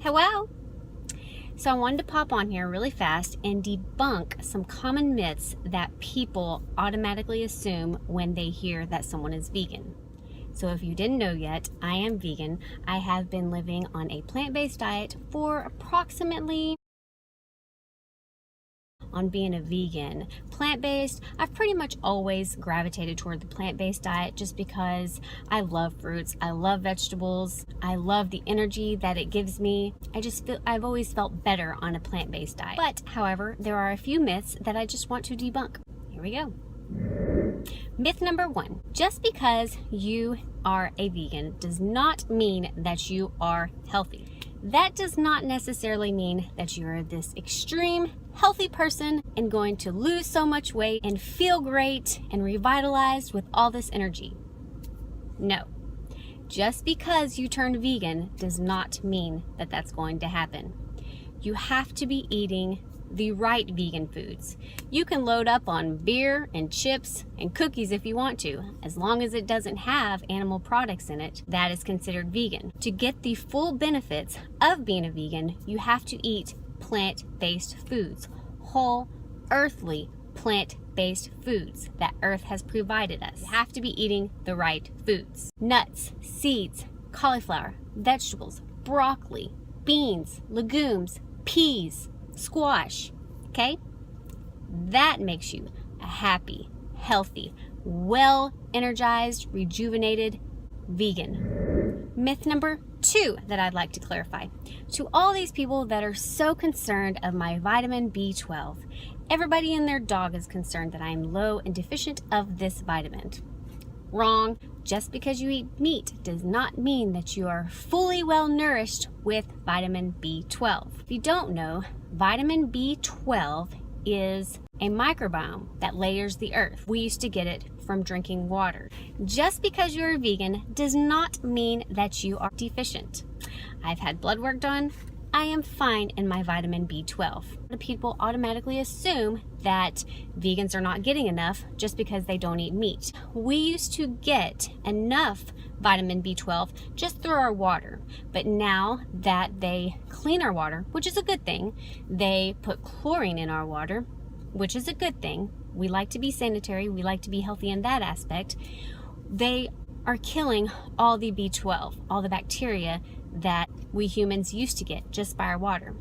Hello! So I wanted to pop on here really fast and debunk some common myths that people automatically assume when they hear that someone is vegan. So if you didn't know yet, I am vegan. I have been living on a plant-based diet for approximately on being a vegan. Plant-based, I've pretty much always gravitated toward the plant-based diet just because I love fruits, I love vegetables, I love the energy that it gives me. I've always felt better on a plant-based diet. But, however, there are a few myths that I just want to debunk. Here we go. Myth number 1, just because you are a vegan does not mean that you are healthy. That does not necessarily mean that you're this extreme healthy person and going to lose so much weight and feel great and revitalized with all this energy. No. Just because you turn vegan does not mean that that's going to happen. You have to be eating the right vegan foods. You can load up on beer and chips and cookies if you want to, as long as it doesn't have animal products in it. That is considered vegan. To get the full benefits of being a vegan, you have to eat plant-based foods, whole, earthly, plant-based foods that Earth has provided us. You have to be eating the right foods. Nuts, seeds, cauliflower, vegetables, broccoli, beans, legumes, peas, squash, okay? That makes you a happy, healthy, well-energized, rejuvenated vegan. Myth number 2 that I'd like to clarify. To all these people that are so concerned of my vitamin B12, everybody and their dog is concerned that I'm low and deficient of this vitamin. Wrong. Just because you eat meat does not mean that you are fully well nourished with vitamin B12. If you don't know, vitamin B12 is a microbiome that layers the earth. We used to get it from drinking water. Just because you're a vegan does not mean that you are deficient. I've had blood work done. I am fine in my vitamin B12. The people automatically assume that vegans are not getting enough just because they don't eat meat. We used to get enough vitamin B12 just through our water, but now that they clean our water, which is a good thing, they put chlorine in our water, which is a good thing. We like to be sanitary, we like to be healthy in that aspect. They are killing all the B12, all the bacteria that we humans used to get just by our water.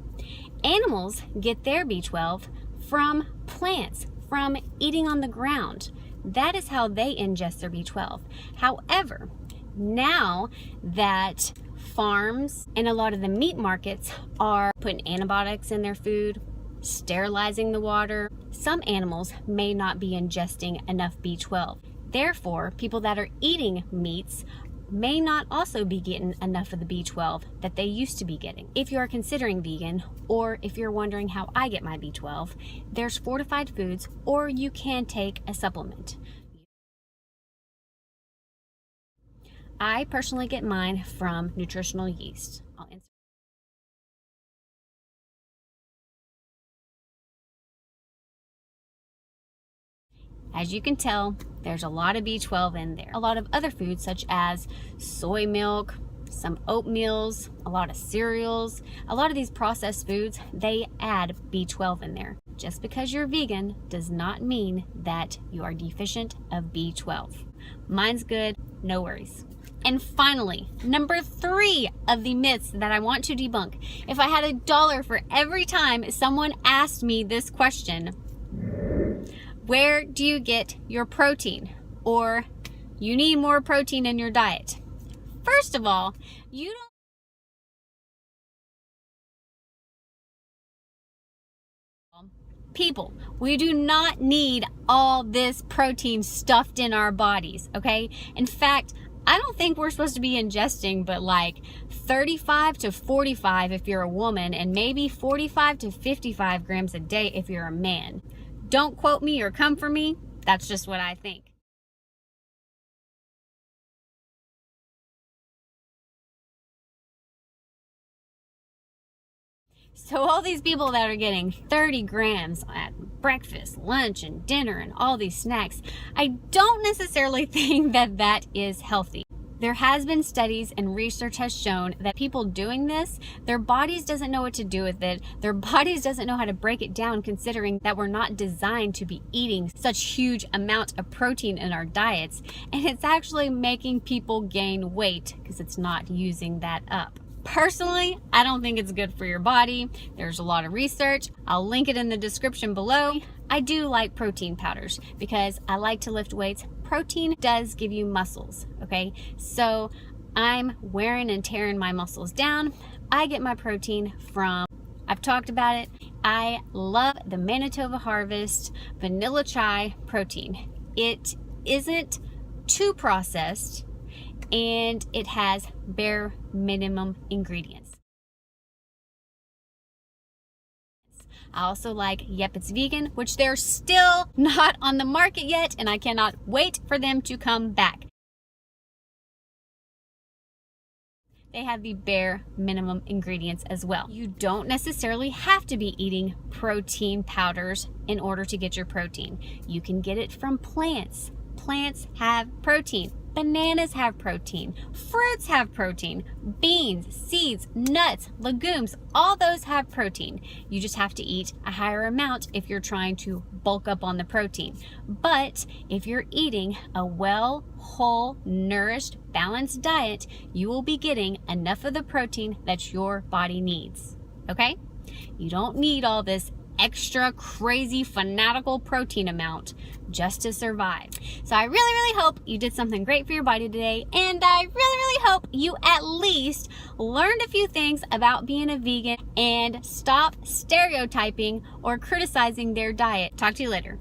Animals get their B12 from plants, from eating on the ground. That is how they ingest their B12. However, now that farms and a lot of the meat markets are putting antibiotics in their food, sterilizing the water, some animals may not be ingesting enough B12. Therefore, people that are eating meats may not also be getting enough of the B12 that they used to be getting. If you are considering vegan, or if you're wondering how I get my B12, there's fortified foods, or you can take a supplement. I personally get mine from nutritional yeast. As you can tell, there's a lot of B12 in there. A lot of other foods such as soy milk, some oatmeals, a lot of cereals, a lot of these processed foods, they add B12 in there. Just because you're vegan does not mean that you are deficient of B12. Mine's good, no worries. And finally, number 3 of the myths that I want to debunk. If I had $1 for every time someone asked me this question, where do you get your protein? Or you need more protein in your diet. First of all, you don't. People, we do not need all this protein stuffed in our bodies, okay? In fact, I don't think we're supposed to be ingesting but like 35 to 45 if you're a woman, and maybe 45 to 55 grams a day if you're a man. Don't quote me or come for me. That's just what I think. So all these people that are getting 30 grams at breakfast, lunch, and dinner and all these snacks, I don't necessarily think that that is healthy. There has been studies and research has shown that people doing this, their bodies doesn't know what to do with it. Their bodies doesn't know how to break it down, considering that we're not designed to be eating such huge amount of protein in our diets. And it's actually making people gain weight because it's not using that up. Personally, I don't think it's good for your body. There's a lot of research. I'll link it in the description below. I do like protein powders because I like to lift weights. Protein does give you muscles, okay? So I'm wearing and tearing my muscles down. I get my protein from, I've talked about it. I love the Manitoba Harvest Vanilla Chai protein. It isn't too processed, and it has bare minimum ingredients. I also like Yep It's Vegan, which they're still not on the market yet, and I cannot wait for them to come back. They have the bare minimum ingredients as well. You don't necessarily have to be eating protein powders in order to get your protein. You can get it from plants. Plants have protein. Bananas have protein. Fruits have protein. Beans, seeds, nuts, legumes, all those have protein. You just have to eat a higher amount if you're trying to bulk up on the protein. But if you're eating a well, whole, nourished, balanced diet, you will be getting enough of the protein that your body needs. Okay? You don't need all this extra crazy fanatical protein amount just to survive. So I really hope you did something great for your body today, and I really hope you at least learned a few things about being a vegan and stop stereotyping or criticizing their diet. Talk to you later.